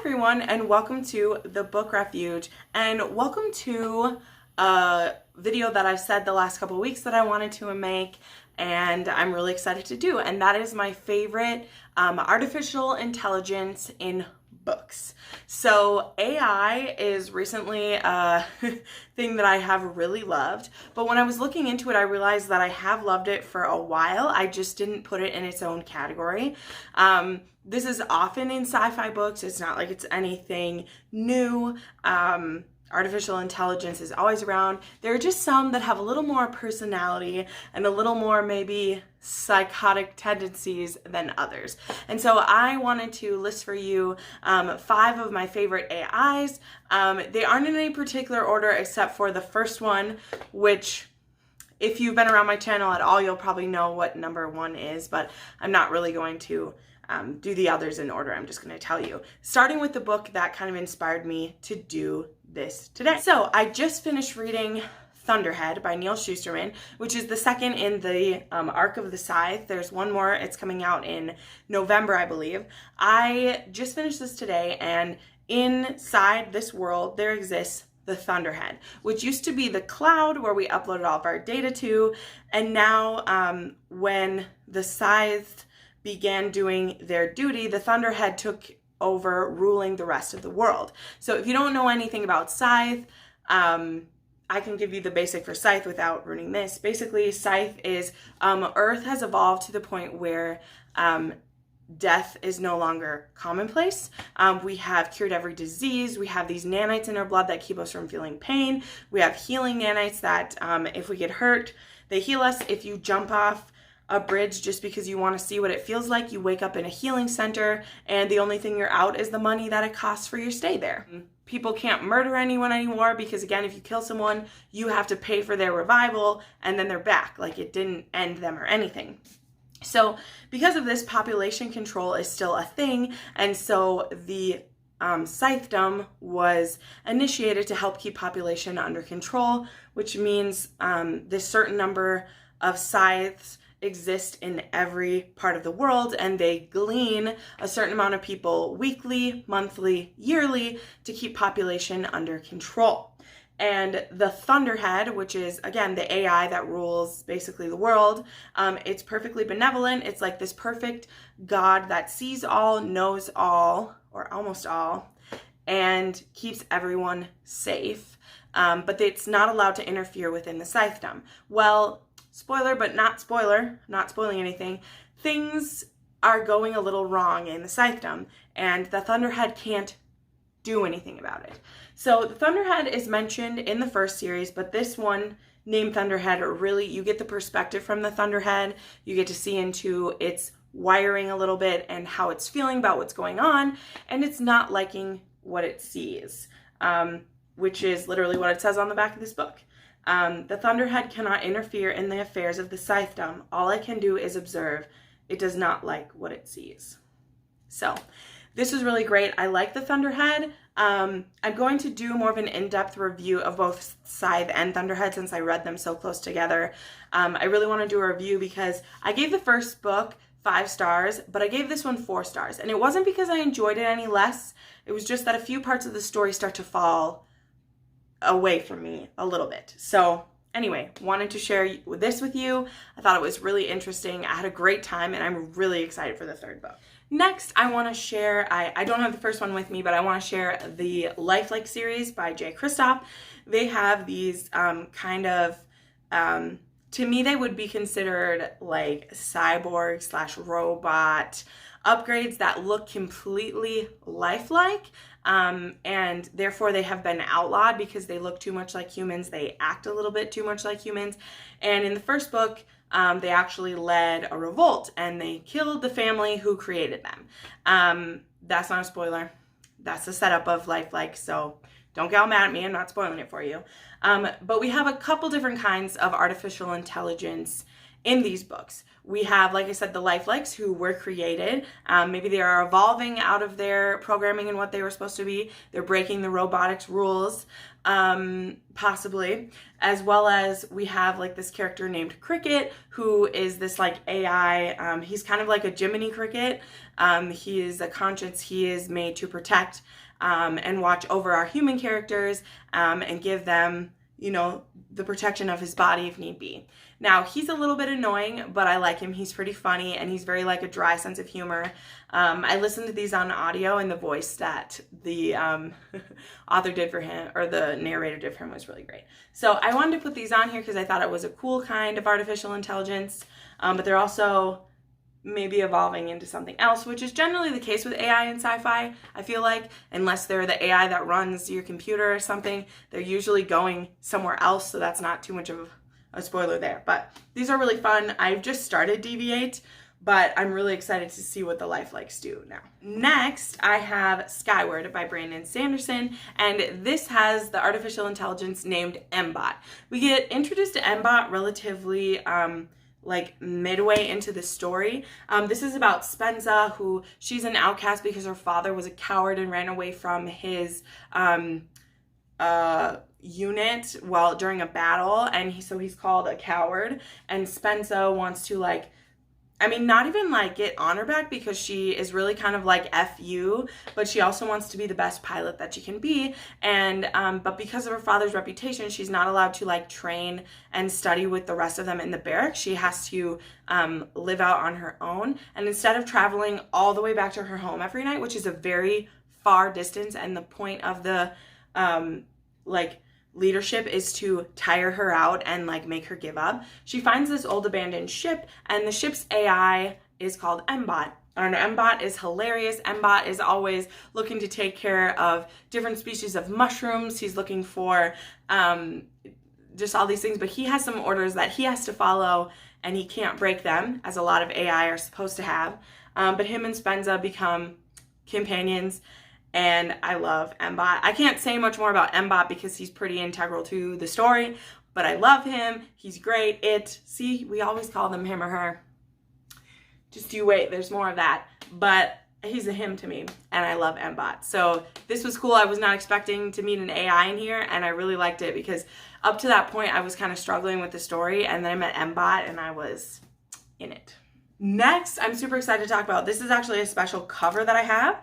everyone, and welcome to the book Refuge, and welcome to a video that I've said the last couple of weeks that I wanted to make, and I'm really excited to do, and that is my favorite artificial intelligence in books. So AI is recently a thing that I have really loved, but when I was looking into it, I realized that I have loved it for a while. I just didn't put it in its own category. This is often in sci-fi books. It's not like it's anything new. Artificial intelligence is always around. There are just some that have a little more personality and a little more maybe psychotic tendencies than others. And so I wanted to list for you 5 of my favorite AIs. They aren't in any particular order except for the first one, which if you've been around my channel at all, you'll probably know what number 1 is, but I'm not really going to do the others in order. I'm just going to tell you, starting with the book that kind of inspired me to do this today. So I just finished reading Thunderhead by Neal Shusterman, which is the second in the arc of the Scythe. There's one more. It's coming out in November, I believe. I just finished this today, and inside this world there exists the Thunderhead, which used to be the cloud where we uploaded all of our data to, and now when the Scythe began doing their duty, the Thunderhead took over ruling the rest of the world. So if you don't know anything about Scythe, I can give you the basic for Scythe without ruining this. Basically, Scythe is Earth has evolved to the point where death is no longer commonplace. We have cured every disease. We have these nanites in our blood that keep us from feeling pain. We have healing nanites that if we get hurt, they heal us. If you jump off a bridge just because you want to see what it feels like, you wake up in a healing center, and the only thing you're out is the money that it costs for your stay there. People can't murder anyone anymore because, again, if you kill someone, you have to pay for their revival, and then they're back. Like, it didn't end them or anything. So because of this, population control is still a thing, and so the Scythedom was initiated to help keep population under control, which means this certain number of scythes exist in every part of the world, and they glean a certain amount of people weekly, monthly, yearly to keep population under control. And the Thunderhead, which is, again, the AI that rules basically the world, it's perfectly benevolent. It's like this perfect God that sees all, knows all, or almost all, and keeps everyone safe. But it's not allowed to interfere within the Scythedom. Well, spoiler, but not spoiler, not spoiling anything, things are going a little wrong in the Scythedom, and the Thunderhead can't do anything about it. So the Thunderhead is mentioned in the first series, but this one named Thunderhead, really, you get the perspective from the Thunderhead. You get to see into its wiring a little bit and how it's feeling about what's going on, and it's not liking what it sees, which is literally what it says on the back of this book. The Thunderhead cannot interfere in the affairs of the Scythedom. All it can do is observe. It does not like what it sees. So this is really great. I like the Thunderhead. I'm going to do more of an in-depth review of both Scythe and Thunderhead since I read them so close together. I really want to do a review because I gave the first book 5 stars, but I gave this one 4 stars. And it wasn't because I enjoyed it any less. It was just that a few parts of the story start to fall away from me a little bit. So anyway, wanted to share this with you. I thought it was really interesting. I had a great time, and I'm really excited for the 3rd book. Next, I want to share, I don't have the first one with me, but I want to share the Lifelike series by J. Kristoff. They have these kind of, to me, they would be considered like cyborg / robot upgrades that look completely lifelike. And therefore they have been outlawed because they look too much like humans. They act a little bit too much like humans. And in the first book, they actually led a revolt and they killed the family who created them. That's not a spoiler. That's the setup of Lifelike, so don't get all mad at me. I'm not spoiling it for you. But we have a couple different kinds of artificial intelligence in these books. We have, like I said, the Lifelikes who were created. Maybe they are evolving out of their programming and what they were supposed to be. They're breaking the robotics rules, possibly. As well as we have like this character named Cricket, who is this like AI. He's kind of like a Jiminy Cricket. He is a conscience. He is made to protect and watch over our human characters and give them, you know, the protection of his body if need be. Now, he's a little bit annoying, but I like him. He's pretty funny, and he's very like a dry sense of humor. I listened to these on audio, and the voice that the author did for him, or the narrator did for him, was really great. So I wanted to put these on here because I thought it was a cool kind of artificial intelligence, but they're also maybe evolving into something else, which is generally the case with AI and sci-fi, I feel like. Unless they're the AI that runs your computer or something, they're usually going somewhere else, so that's not too much of a spoiler there. But these are really fun. I've just started Deviate, but I'm really excited to see what the Lifelikes do now. Next, I have Skyward by Brandon Sanderson, and this has the artificial intelligence named MBot. We get introduced to MBot relatively like midway into the story. This is about Spenza, who she's an outcast because her father was a coward and ran away from his unit while during a battle, and so he's called a coward. And Spenza wants to like, I mean, not even like get honor back because she is really kind of like F you, but she also wants to be the best pilot that she can be. And but because of her father's reputation, she's not allowed to like train and study with the rest of them in the barracks. She has to live out on her own. And instead of traveling all the way back to her home every night, which is a very far distance, and the point of the like leadership is to tire her out and like make her give up, she finds this old abandoned ship, and the ship's AI is called MBot. And MBot is hilarious. MBot is always looking to take care of different species of mushrooms. He's looking for just all these things, but he has some orders that he has to follow, and he can't break them, as a lot of AI are supposed to have. But him and Spenza become companions, and I love MBot. I can't say much more about MBot because he's pretty integral to the story, but I love him. He's great. See, we always call them him or her. Just you wait, there's more of that. But he's a him to me, and I love MBot. So this was cool. I was not expecting to meet an AI in here, and I really liked it because up to that point I was kind of struggling with the story, and then I met MBot and I was in it. Next, I'm super excited to talk about, this is actually a special cover that I have,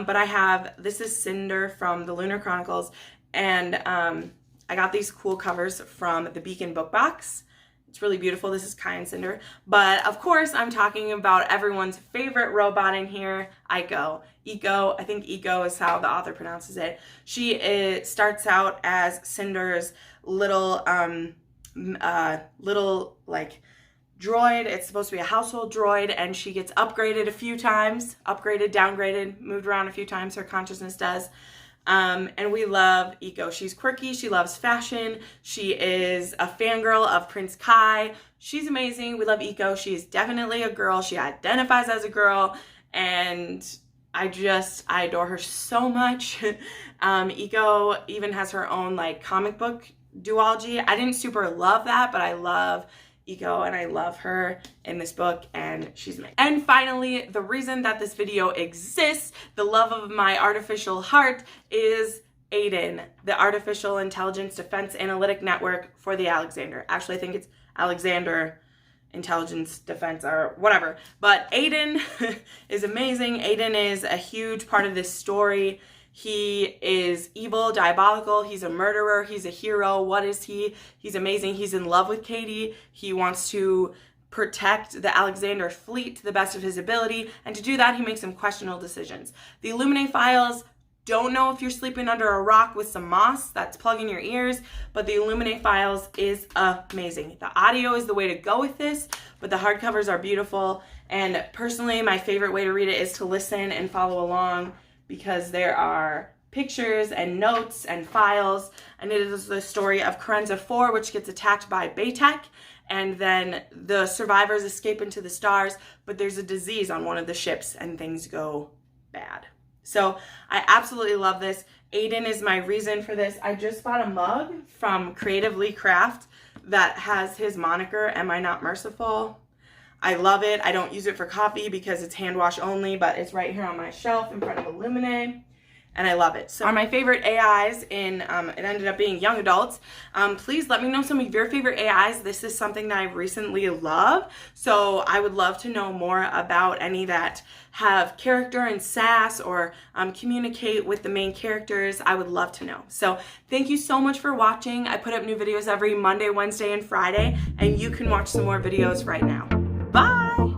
but this is Cinder from the Lunar Chronicles, and I got these cool covers from the Beacon book box. It's really beautiful. This is Kai and Cinder. But of course, I'm talking about everyone's favorite robot in here, Eiko. I think Eiko is how the author pronounces it. She starts out as Cinder's little like droid. It's supposed to be a household droid, and she gets upgraded a few times, upgraded, downgraded, moved around a few times, her consciousness does. And we love Eiko. She's quirky, she loves fashion, she is a fangirl of Prince Kai. She's amazing. We love Eiko. She is definitely a girl. She identifies as a girl, and I adore her so much. Eiko even has her own like comic book duology. I didn't super love that, but I love Eiko, and I love her in this book, and she's amazing. And finally, the reason that this video exists, the love of my artificial heart, is Aiden, the Artificial Intelligence Defense Analytic Network for the Alexander. Actually, I think it's Alexander Intelligence Defense or whatever. But Aiden is amazing. Aiden is a huge part of this story. He is evil, diabolical, he's a murderer, he's a hero. What is he? He's amazing. He's in love with Katie. He wants to protect the Alexander fleet to the best of his ability, and to do that, he makes some questionable decisions. The Illuminate files, don't know if you're sleeping under a rock with some moss that's plugging your ears, but the Illuminate files is amazing. The audio is the way to go with this, but the hardcovers are beautiful, and personally, my favorite way to read it is to listen and follow along, because there are pictures and notes and files, and it is the story of Carenza 4, which gets attacked by Baytek, and then the survivors escape into the stars, but there's a disease on one of the ships, and things go bad. So I absolutely love this. Aiden is my reason for this. I just bought a mug from Creatively Craft that has his moniker, Am I Not Merciful? I love it. I don't use it for coffee because it's hand wash only, but it's right here on my shelf in front of Illuminae. And I love it. So are my favorite AIs in, it ended up being young adults. Please let me know some of your favorite AIs. This is something that I've recently loved. So I would love to know more about any that have character and sass or communicate with the main characters. I would love to know. So thank you so much for watching. I put up new videos every Monday, Wednesday, and Friday, and you can watch some more videos right now. Bye!